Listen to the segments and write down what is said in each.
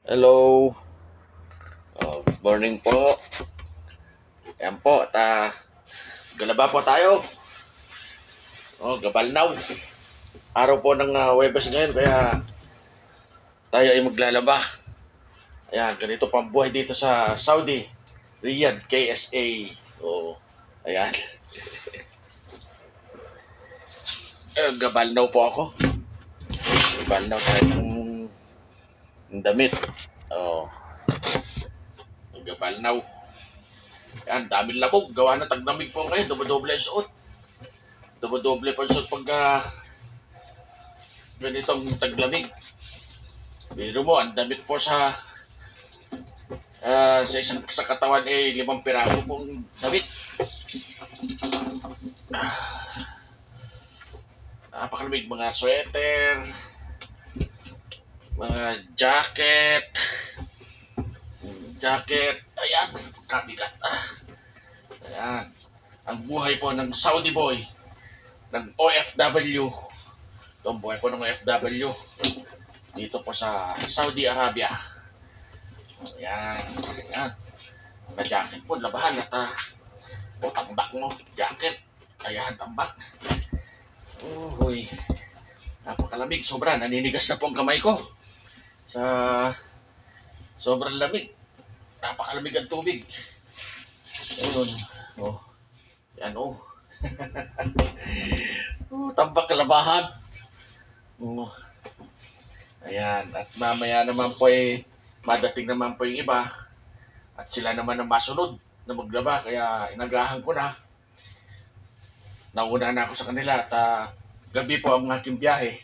Hello. Good morning po. Ayan po, galaba po tayo. Gabalnaw. Araw po ng Webes ngayon, kaya tayo ay maglalaba. Ayan, ganito pang buhay dito sa Saudi. Riyadh, KSA. Ayan. Gabalnaw po ako. Gabalnaw tayo ng damit. Gabalnaw. Ayan, daming labog. Gawa na taglamig po ngayon. Doble-doble ang suot. Doble-doble pa ang suot pagka ganitong taglamig. Biro mo, ang damit po sa katawan 5 piraso pong damit. Napakalamig, mga sweater, mga jacket, ayan, kabigat. Ayan, ang buhay po ng Saudi boy, ng OFW. Ito ang buhay po ng OFW dito po sa Saudi Arabia. Ayan, ayan. Mga jacket po, labahan at tambak mo, jacket. Ayan, tambak. Uy, napakalamig, sobra. Naninigas na po ang kamay ko sa sobrang lamig. Napakalamig ang tubig. Ayun, yan tambak kalabahan. Ayan, at mamaya naman po madating naman po yung iba at sila naman ang masunod na maglaba, kaya inagahan ko na. Nauna na ako sa kanila at gabi po ang aking biyahe.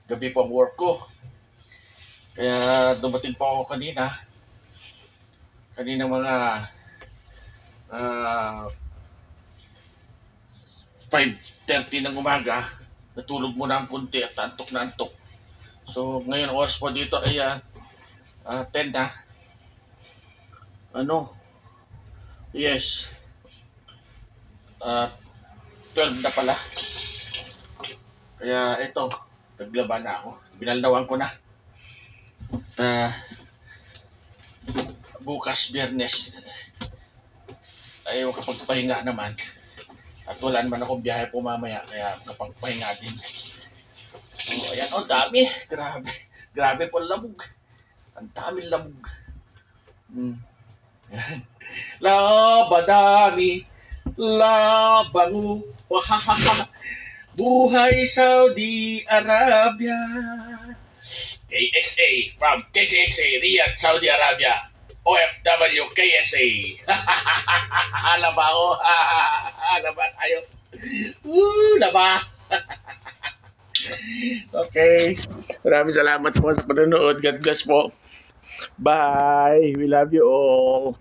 Gabi po ang work ko. Kaya dumating po ako kanina mga 5:30 ng umaga. Natulog muna ang kunti at antok na antok. So ngayon oras po dito ay 10 na. Yes. 12 na pala. Kaya ito, naglaba na ako. Binaldawan ko na. Bukas, Biyernes, ay kapagpahinga naman. At wala naman akong biyahe po mamaya, kaya kapagpahinga din. Ayan, dami. Grabe po lamog. Ang daming lamog. Labadami, labango, wahahaha. Buhay Saudi Arabia. KSA, from KSA, Riyadh, Saudi Arabia. OFW, KSA. Laba ako. Laba tayo. Laba. Okay. Maraming salamat po sa panonood. God bless po. Bye. We love you all.